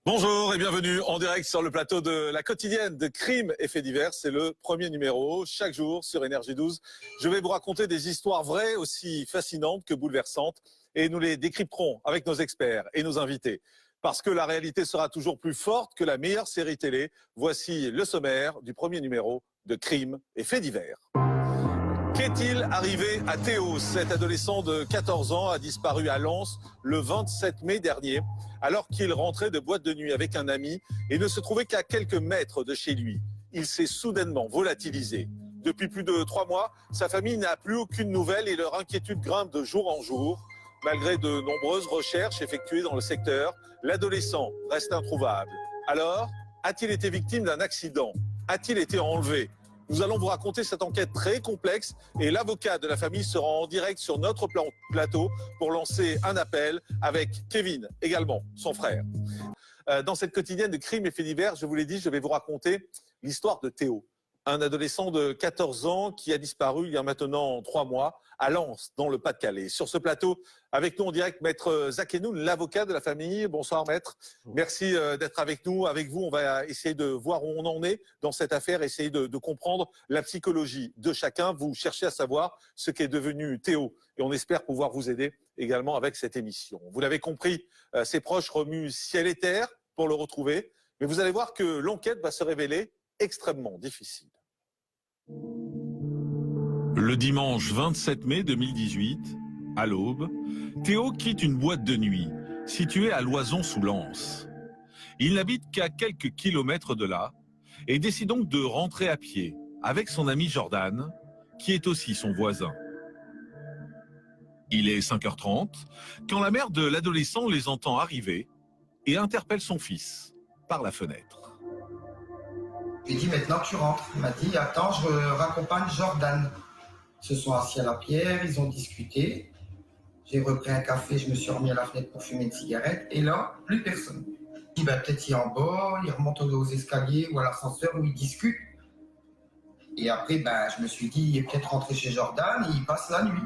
Bonjour et bienvenue en direct sur le plateau de la quotidienne de Crimes et Faits divers. C'est le premier numéro, chaque jour sur Énergie 12. Je vais vous raconter des histoires vraies, aussi fascinantes que bouleversantes, et nous les décrypterons avec nos experts et nos invités. Parce que la réalité sera toujours plus forte que la meilleure série télé. Voici le sommaire du premier numéro de Crimes et Faits divers. Qu'est-il arrivé à Théo? Cet adolescent de 14 ans a disparu à Lens le 27 mai dernier, alors qu'il rentrait de boîte de nuit avec un ami et ne se trouvait qu'à quelques mètres de chez lui. Il s'est soudainement volatilisé. Depuis plus de 3 mois, sa famille n'a plus aucune nouvelle et leur inquiétude grimpe de jour en jour. Malgré de nombreuses recherches effectuées dans le secteur, l'adolescent reste introuvable. Alors, a-t-il été victime d'un accident? A-t-il été enlevé? Nous allons vous raconter cette enquête très complexe et l'avocat de la famille sera en direct sur notre plateau pour lancer un appel avec Kevin, également son frère. Dans cette quotidienne de Crimes et Faits divers, je vous l'ai dit, je vais vous raconter l'histoire de Théo, un adolescent de 14 ans qui a disparu il y a maintenant 3 mois à Lens, dans le Pas-de-Calais. Sur ce plateau, avec nous en direct, Maître Zakenoun, l'avocat de la famille. Bonsoir Maître. Merci d'être avec nous. Avec vous, on va essayer de voir où on en est dans cette affaire, essayer de comprendre la psychologie de chacun. Vous cherchez à savoir ce qu'est devenu Théo et on espère pouvoir vous aider également avec cette émission. Vous l'avez compris, ses proches remuent ciel et terre pour le retrouver, mais vous allez voir que l'enquête va se révéler extrêmement difficile. Le dimanche 27 mai 2018, à l'aube, Théo quitte une boîte de nuit située à Loison-sous-Lens. Il n'habite qu'à quelques kilomètres de là et décide donc de rentrer à pied avec son ami Jordan, qui est aussi son voisin. Il est 5h30 quand la mère de l'adolescent les entend arriver et interpelle son fils par la fenêtre. Je lui ai dit maintenant tu rentres. Il m'a dit attends, je raccompagne Jordan. Ils se sont assis à la pierre, ils ont discuté. J'ai repris un café, je me suis remis à la fenêtre pour fumer une cigarette. Et là, plus personne. Je dis peut-être il est en bas, il remonte aux escaliers ou à l'ascenseur où ils discutent. Et après, je me suis dit, il est peut-être rentré chez Jordan et il passe la nuit.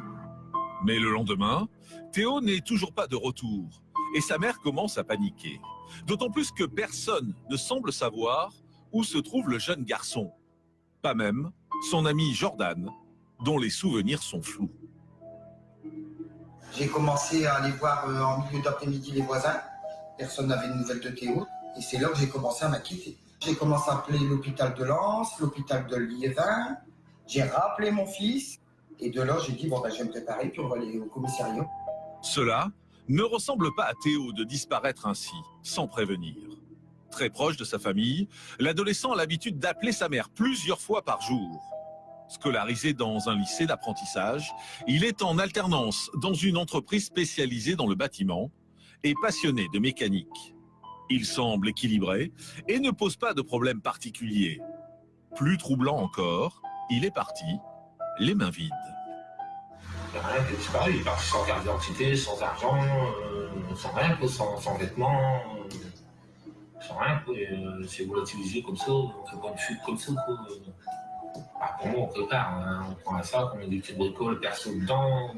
Mais le lendemain, Théo n'est toujours pas de retour et sa mère commence à paniquer. D'autant plus que personne ne semble savoir où se trouve le jeune garçon. Pas même son ami Jordan, dont les souvenirs sont flous. J'ai commencé à aller voir en milieu d'après-midi les voisins. Personne n'avait de nouvelles de Théo. Et c'est là que j'ai commencé à m'inquiéter. J'ai commencé à appeler l'hôpital de Lens, l'hôpital de Liévin. J'ai rappelé mon fils. Et de là, j'ai dit, je vais me préparer, puis on va aller au commissariat. Cela ne ressemble pas à Théo de disparaître ainsi, sans prévenir. Très proche de sa famille, l'adolescent a l'habitude d'appeler sa mère plusieurs fois par jour. Scolarisé dans un lycée d'apprentissage, il est en alternance dans une entreprise spécialisée dans le bâtiment et passionné de mécanique. Il semble équilibré et ne pose pas de problème particulier. Plus troublant encore, il est parti, les mains vides. Il n'y a rien qui est disparu, il est parti sans carte d'identité, sans argent, sans rien, sans vêtements, sans rien. C'est volatilisé comme ça, on fait pas une fuite comme ça. Pour moi, on prépare, on prend ça, on met des petites bricoles, perso dedans.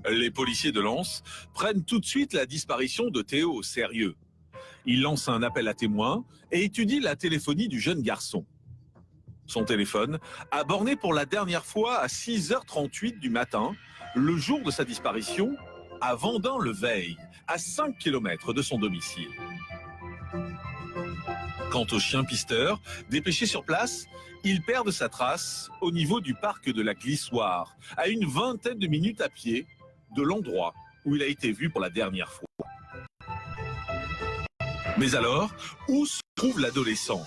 Les policiers de Lens prennent tout de suite la disparition de Théo au sérieux. Ils lancent un appel à témoins et étudient la téléphonie du jeune garçon. Son téléphone a borné pour la dernière fois à 6h38 du matin, le jour de sa disparition, à Vendin-le-Veil, à 5 km de son domicile. Quant au chien pisteur, dépêché sur place, il perd sa trace au niveau du parc de la Glissoire, à une vingtaine de minutes à pied de l'endroit où il a été vu pour la dernière fois. Mais alors, où se trouve l'adolescent?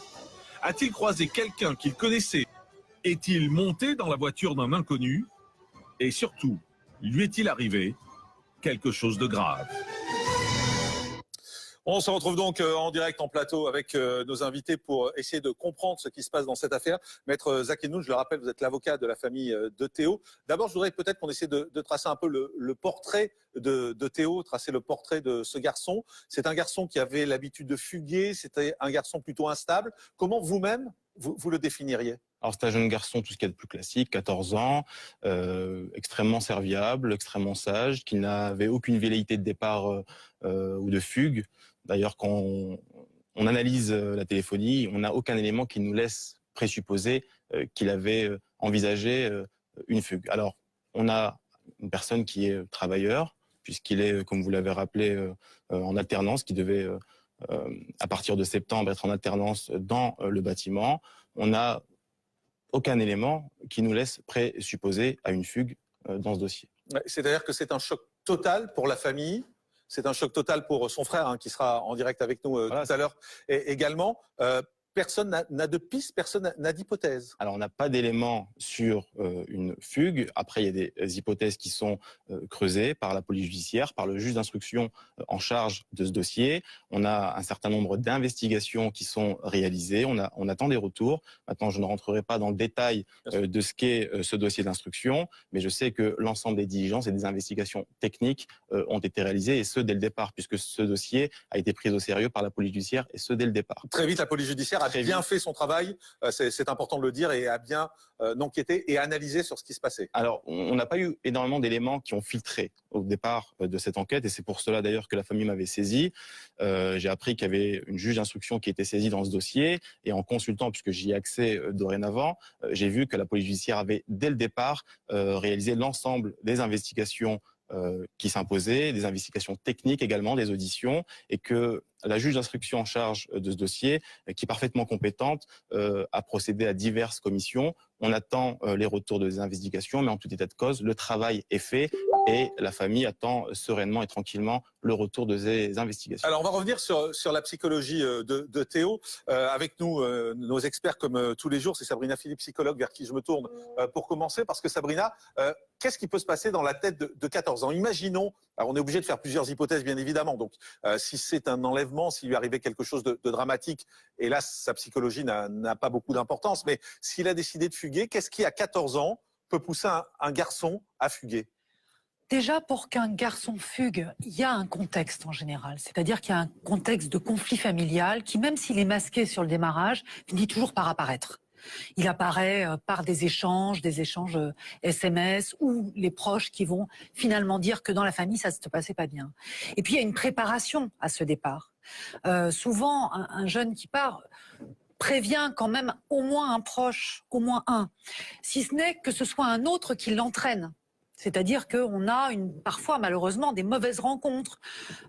A-t-il croisé quelqu'un qu'il connaissait? Est-il monté dans la voiture d'un inconnu? Et surtout, lui est-il arrivé quelque chose de grave? On se retrouve donc en direct en plateau avec nos invités pour essayer de comprendre ce qui se passe dans cette affaire. Maître Zakenoun, je le rappelle, vous êtes l'avocat de la famille de Théo. D'abord, je voudrais peut-être qu'on essaie de tracer un peu le portrait de Théo, tracer le portrait de ce garçon. C'est un garçon qui avait l'habitude de fuguer, c'était un garçon plutôt instable. Comment vous-même, vous le définiriez? Alors c'est un jeune garçon, tout ce qu'il y a de plus classique, 14 ans, extrêmement serviable, extrêmement sage, qui n'avait aucune velléité de départ ou de fugue. D'ailleurs, quand on analyse la téléphonie, on n'a aucun élément qui nous laisse présupposer qu'il avait envisagé une fugue. Alors, on a une personne qui est travailleur, puisqu'il est, comme vous l'avez rappelé, en alternance, qui devait, à partir de septembre, être en alternance dans le bâtiment. On n'a aucun élément qui nous laisse présupposer à une fugue dans ce dossier. C'est-à-dire que c'est un choc total pour la famille, c'est un choc total pour son frère, hein, qui sera en direct avec nous Voilà, tout à l'heure également. Personne n'a de piste, personne n'a d'hypothèse. Alors, on n'a pas d'éléments sur une fugue. Après, il y a des hypothèses qui sont creusées par la police judiciaire, par le juge d'instruction en charge de ce dossier. On a un certain nombre d'investigations qui sont réalisées. On attend des retours. Maintenant, je ne rentrerai pas dans le détail de ce qu'est ce dossier d'instruction, mais je sais que l'ensemble des diligences et des investigations techniques ont été réalisées, et ce, dès le départ, puisque ce dossier a été pris au sérieux par la police judiciaire, et ce, dès le départ. Très vite, la police judiciaire a bien fait son travail, c'est important de le dire, et a bien enquêté et analysé sur ce qui se passait. Alors, on n'a pas eu énormément d'éléments qui ont filtré au départ de cette enquête, et c'est pour cela d'ailleurs que la famille m'avait saisi. J'ai appris qu'il y avait une juge d'instruction qui était saisie dans ce dossier, et en consultant, puisque j'y ai accès dorénavant, j'ai vu que la police judiciaire avait, dès le départ, réalisé l'ensemble des investigations qui s'imposaient, des investigations techniques également, des auditions, et que la juge d'instruction en charge de ce dossier, qui est parfaitement compétente, a procédé à diverses commissions. On attend les retours des investigations, mais en tout état de cause, le travail est fait et la famille attend sereinement et tranquillement le retour de ces investigations. Alors, on va revenir sur la psychologie de Théo. Avec nous, nos experts comme tous les jours, c'est Sabrina Philippe, psychologue, vers qui je me tourne pour commencer. Parce que Sabrina, qu'est-ce qui peut se passer dans la tête de 14 ans? Imaginons, alors on est obligé de faire plusieurs hypothèses, bien évidemment. Donc, si c'est un enlèvement, s'il lui arrivait quelque chose de dramatique, et là, sa psychologie n'a pas beaucoup d'importance, mais s'il a décidé de fuguer, qu'est-ce qui, à 14 ans, peut pousser un garçon à fuguer? Déjà, pour qu'un garçon fugue, il y a un contexte en général. C'est-à-dire qu'il y a un contexte de conflit familial qui, même s'il est masqué sur le démarrage, finit toujours par apparaître. Il apparaît par des échanges SMS, ou les proches qui vont finalement dire que dans la famille, ça ne se passait pas bien. Et puis, il y a une préparation à ce départ. Souvent, un jeune qui part prévient quand même au moins un proche, au moins un. Si ce n'est que ce soit un autre qui l'entraîne. C'est-à-dire qu'on a parfois, malheureusement, des mauvaises rencontres.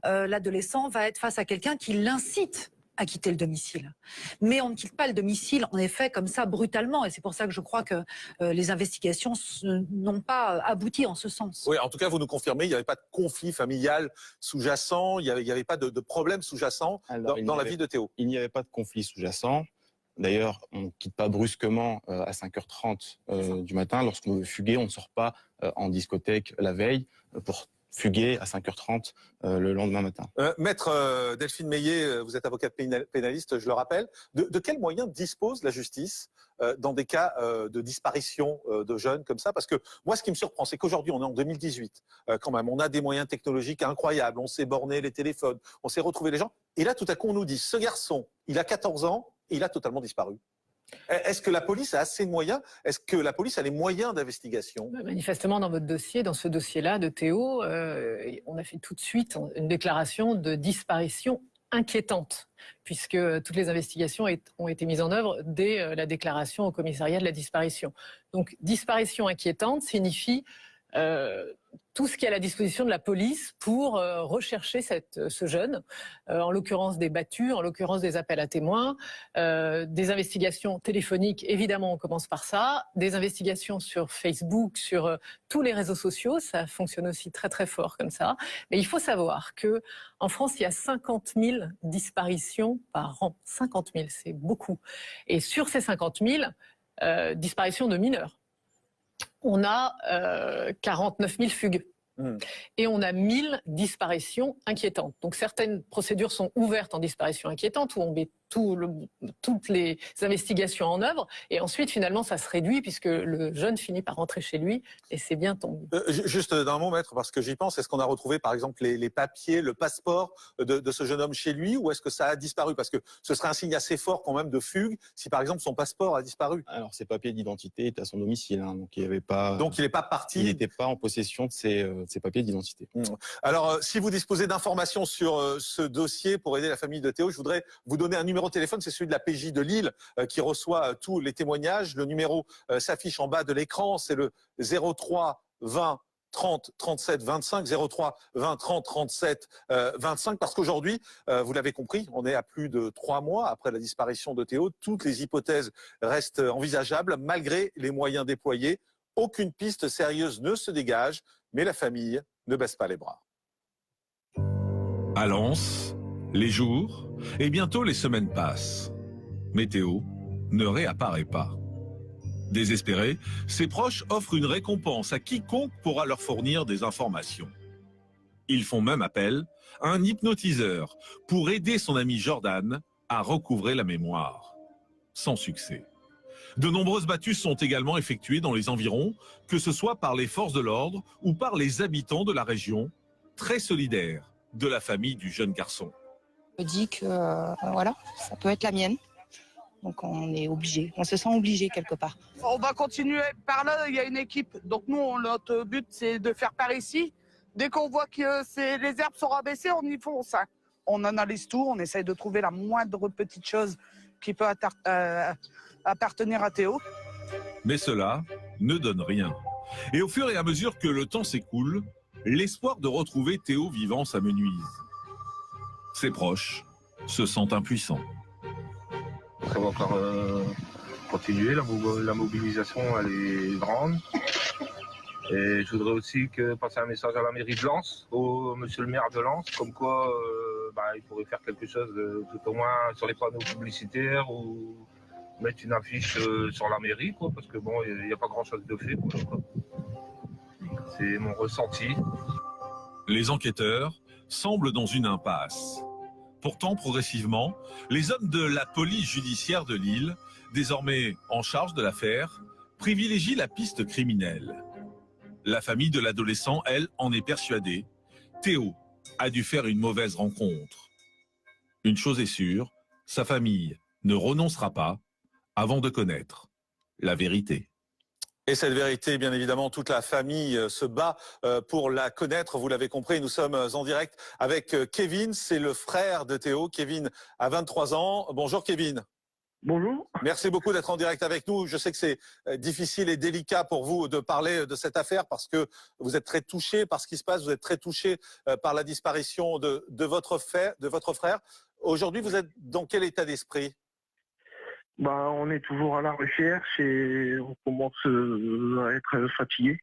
L'adolescent va être face à quelqu'un qui l'incite à quitter le domicile. Mais on ne quitte pas le domicile, en effet, comme ça, brutalement. Et c'est pour ça que je crois que les investigations n'ont pas abouti en ce sens. Oui, en tout cas, vous nous confirmez, il n'y avait pas de conflit familial sous-jacent, il n'y avait pas de problème sous-jacent dans la vie de Théo. Il n'y avait pas de conflit sous-jacent. D'ailleurs, on ne quitte pas brusquement à 5h30 du matin. Lorsqu'on veut fuguer, on ne sort pas en discothèque la veille pour fuguer à 5h30 le lendemain matin. Maître Delphine Meillet, vous êtes avocate pénaliste, je le rappelle. De quels moyens dispose la justice dans des cas de disparition de jeunes comme ça? Parce que moi, ce qui me surprend, c'est qu'aujourd'hui, on est en 2018. Quand même, on a des moyens technologiques incroyables. On s'est borné les téléphones, on s'est retrouvé les gens. Et là, tout à coup, on nous dit, ce garçon, il a 14 ans, et il a totalement disparu. Est-ce que la police a assez de moyens? Est-ce que la police a les moyens d'investigation? Manifestement, dans votre dossier, dans ce dossier-là de Théo, on a fait tout de suite une déclaration de disparition inquiétante, puisque toutes les investigations ont été mises en œuvre dès la déclaration au commissariat de la disparition. Donc, disparition inquiétante signifie tout ce qui est à la disposition de la police pour rechercher ce jeune, en l'occurrence des battus, en l'occurrence des appels à témoins, des investigations téléphoniques, évidemment on commence par ça, des investigations sur Facebook, sur tous les réseaux sociaux, ça fonctionne aussi très très fort comme ça. Mais il faut savoir qu'en France, il y a 50 000 disparitions par an. 50 000, c'est beaucoup. Et sur ces 50 000, disparitions de mineurs. On a 49 000 fugues. Et on a 1000 disparitions inquiétantes. Donc certaines procédures sont ouvertes en disparition inquiétante, où on met toutes les investigations en œuvre. Et ensuite, finalement, ça se réduit puisque le jeune finit par rentrer chez lui et c'est bien tant mieux. Juste d'un mot, maître, parce que j'y pense, est-ce qu'on a retrouvé par exemple les papiers, le passeport de ce jeune homme chez lui, ou est-ce que ça a disparu? Parce que ce serait un signe assez fort quand même de fugue si par exemple son passeport a disparu. Alors, ses papiers d'identité étaient à son domicile, hein, donc il avait pas. Donc il n'est pas parti. Il n'était pas en possession de ses papiers d'identité. Alors, si vous disposez d'informations sur ce dossier pour aider la famille de Théo, je voudrais vous donner un numéro de téléphone, c'est celui de la PJ de Lille qui reçoit tous les témoignages. Le numéro s'affiche en bas de l'écran, c'est le 03 20 30 37 25, 03 20 30 37 25, parce qu'aujourd'hui, vous l'avez compris, on est à plus de 3 mois après la disparition de Théo. Toutes les hypothèses restent envisageables malgré les moyens déployés. Aucune piste sérieuse ne se dégage, mais la famille ne baisse pas les bras. À Lens, les jours et bientôt les semaines passent. Mais Théo ne réapparaît pas. Désespérés, ses proches offrent une récompense à quiconque pourra leur fournir des informations. Ils font même appel à un hypnotiseur pour aider son ami Jordan à recouvrer la mémoire. Sans succès. De nombreuses battues sont également effectuées dans les environs, que ce soit par les forces de l'ordre ou par les habitants de la région, très solidaires de la famille du jeune garçon. Je me dis que voilà, ça peut être la mienne. Donc on est obligé, on se sent obligé quelque part. On va continuer par là, il y a une équipe. Donc nous, notre but, c'est de faire par ici. Dès qu'on voit que les herbes sont rabaissées, on y fonce. On analyse tout, on essaye de trouver la moindre petite chose qui peut appartenir à Théo. Mais cela ne donne rien. Et au fur et à mesure que le temps s'écoule, l'espoir de retrouver Théo vivant s'amenuise. Ses proches se sentent impuissants. Ça va encore continuer, la mobilisation elle est grande. Et je voudrais aussi passer un message à la mairie de Lens, au monsieur le maire de Lens, comme quoi il pourrait faire quelque chose tout au moins sur les panneaux publicitaires ou mettre une affiche sur la mairie, quoi, parce que bon, il n'y a pas grand chose de fait. Quoi. C'est mon ressenti. Les enquêteurs semblent dans une impasse. Pourtant, progressivement, les hommes de la police judiciaire de Lille, désormais en charge de l'affaire, privilégient la piste criminelle. La famille de l'adolescent, elle, en est persuadée. Théo a dû faire une mauvaise rencontre. Une chose est sûre, sa famille ne renoncera pas avant de connaître la vérité. Et cette vérité, bien évidemment, toute la famille se bat pour la connaître. Vous l'avez compris, nous sommes en direct avec Kevin, c'est le frère de Théo. Kevin a 23 ans. Bonjour Kevin. Bonjour. Merci beaucoup d'être en direct avec nous. Je sais que c'est difficile et délicat pour vous de parler de cette affaire parce que vous êtes très touché par ce qui se passe. Vous êtes très touché par la disparition de votre frère. Aujourd'hui, vous êtes dans quel état d'esprit ? On est toujours à la recherche et on commence à être fatigué.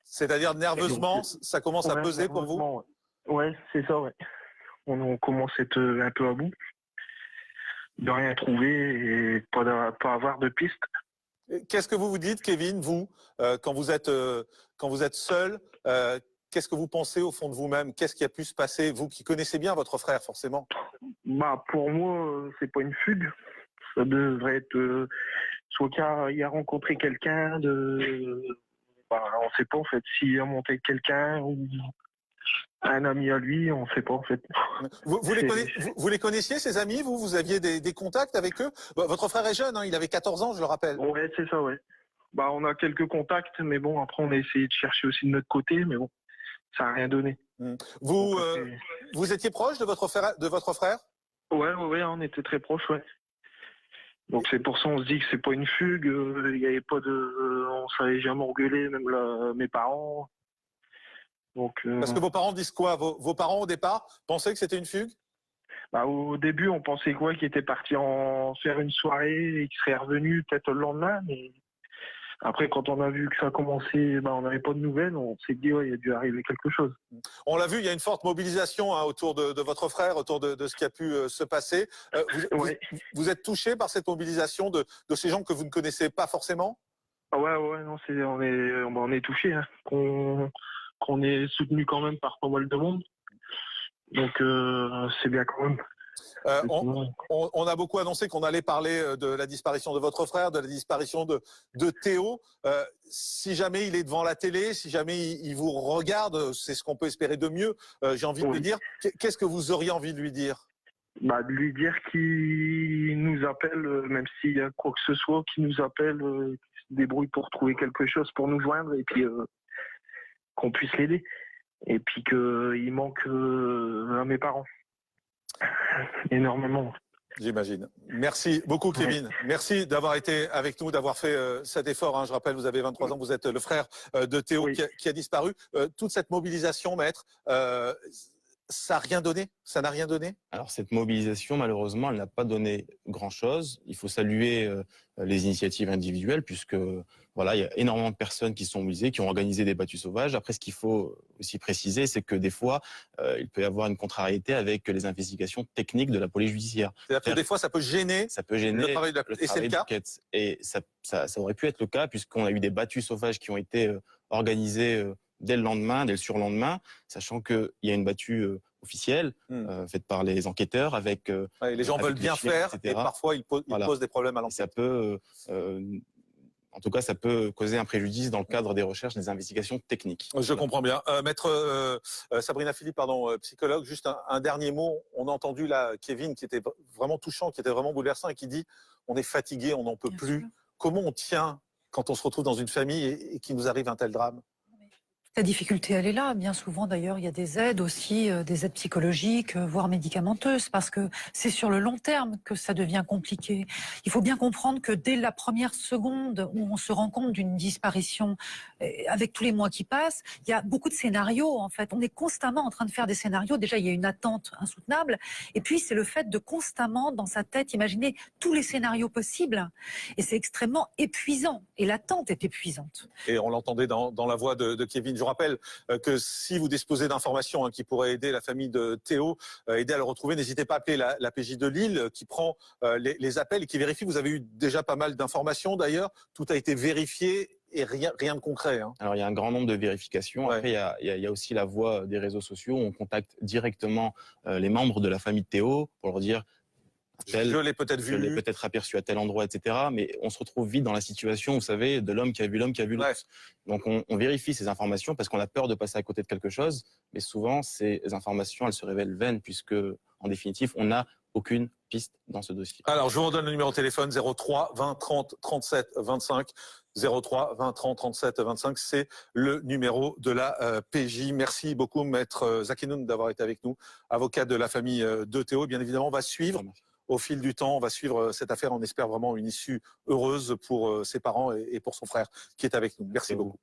C'est-à-dire nerveusement, ça commence à peser pour vous ? Ouais, c'est ça, ouais. On commence à être un peu à bout, de rien trouver et pas avoir de piste. Qu'est-ce que vous vous dites, Kevin, vous, quand vous êtes seul, qu'est-ce que vous pensez au fond de vous-même ? Qu'est-ce qui a pu se passer, vous qui connaissez bien votre frère, forcément ? Pour moi, c'est pas une fugue. Ça devrait être soit qu'il a rencontré quelqu'un, on ne sait pas en fait s'il a monté quelqu'un ou un ami à lui, on ne sait pas en fait. Vous les connaissiez, ces amis ? Vous aviez des contacts avec eux ? Votre frère est jeune, hein, il avait 14 ans, je le rappelle. Ouais, c'est ça, ouais. On a quelques contacts, mais bon, après on a essayé de chercher aussi de notre côté, mais bon, ça n'a rien donné. Vous étiez proche de votre frère ? Ouais, on était très proches, ouais. Donc c'est pour ça on se dit que c'est pas une fugue, il y avait pas on savait jamais engueuler, même mes parents. Donc parce que vos parents disent quoi ? Vos parents au départ pensaient que c'était une fugue ? Au début on pensait qu'il était parti faire une soirée et qu'il serait revenu peut-être le lendemain, mais après quand on a vu que ça a commencé, on n'avait pas de nouvelles, on s'est dit il a dû arriver quelque chose. On l'a vu, il y a une forte mobilisation autour de votre frère, autour de ce qui a pu se passer. Vous êtes touché par cette mobilisation de ces gens que vous ne connaissez pas forcément ? Ouais, non, on est touché, hein, qu'on est soutenu quand même par pas mal de monde. Donc c'est bien quand même. On a beaucoup annoncé qu'on allait parler de la disparition de votre frère, de la disparition de Théo. Si jamais il est devant la télé, si jamais il vous regarde, c'est ce qu'on peut espérer de mieux, j'ai envie de lui dire. Qu'est-ce que vous auriez envie de lui dire? Bah, de lui dire qu'il nous appelle, même s'il y a quoi que ce soit, qu'il nous appelle, qu'il se débrouille pour trouver quelque chose pour nous joindre et puis qu'on puisse l'aider. Et puis qu'il manque à mes parents. Énormément. J'imagine. Merci beaucoup, Kevin. Merci d'avoir été avec nous, d'avoir fait cet effort. Hein. Je rappelle, vous avez 23 ans, vous êtes le frère de Théo qui a disparu. Toute cette mobilisation, maître, ça n'a rien donné? Ça n'a rien donné? Alors cette mobilisation, malheureusement, elle n'a pas donné grand-chose. Il faut saluer les initiatives individuelles puisque voilà, il y a énormément de personnes qui sont mobilisées, qui ont organisé des battues sauvages. Après, ce qu'il faut aussi préciser, c'est que des fois, il peut y avoir une contrariété avec les investigations techniques de la police judiciaire. C'est-à-dire que des fois, ça peut gêner le travail de et c'est le cas. Et ça aurait pu être le cas puisqu'on a eu des battues sauvages qui ont été organisées dès le lendemain, dès le surlendemain, sachant qu'il y a une battue officielle faite par les enquêteurs avec... les gens veulent bien faire et parfois ils posent des problèmes à l'enquête. Ça peut, en tout cas, ça peut causer un préjudice dans le cadre des recherches, des investigations techniques. Je comprends bien. Maître Sabrina Philippe, psychologue, juste un dernier mot. On a entendu là Kevin qui était vraiment touchant, qui était vraiment bouleversant et qui dit « on est fatigué, on n'en peut plus ». Comment on tient quand on se retrouve dans une famille et qu'il nous arrive un tel drame? La difficulté, elle est là. Bien souvent, d'ailleurs, il y a des aides aussi, des aides psychologiques, voire médicamenteuses, parce que c'est sur le long terme que ça devient compliqué. Il faut bien comprendre que dès la première seconde où on se rend compte d'une disparition, avec tous les mois qui passent, il y a beaucoup de scénarios, en fait. On est constamment en train de faire des scénarios. Déjà, il y a une attente insoutenable. Et puis, c'est le fait de constamment, dans sa tête, imaginer tous les scénarios possibles. Et c'est extrêmement épuisant. Et l'attente est épuisante. Et on l'entendait dans la voix de Kevin. Je rappelle que si vous disposez d'informations qui pourraient aider la famille de Théo, aider à le retrouver, n'hésitez pas à appeler la PJ de Lille qui prend les appels et qui vérifie. Vous avez eu déjà pas mal d'informations d'ailleurs. Tout a été vérifié et rien de concret. Hein. Alors il y a un grand nombre de vérifications. Après, il y a aussi la voie des réseaux sociaux où on contacte directement les membres de la famille de Théo pour leur dire je l'ai peut-être vu. Je l'ai peut-être aperçu à tel endroit, etc. Mais on se retrouve vite dans la situation, vous savez, de l'homme qui a vu l'homme qui a vu l'autre. Donc on vérifie ces informations parce qu'on a peur de passer à côté de quelque chose. Mais souvent, ces informations, elles se révèlent vaines puisque, en définitive, on n'a aucune piste dans ce dossier. Alors, je vous redonne le numéro de téléphone 03 20 30 37 25. 03 20 30 37 25, c'est le numéro de la PJ. Merci beaucoup, maître Zakenoun, d'avoir été avec nous, avocat de la famille de Théo. Bien évidemment, on va suivre. Au fil du temps, on va suivre cette affaire. On espère vraiment une issue heureuse pour ses parents et pour son frère qui est avec nous. Merci beaucoup.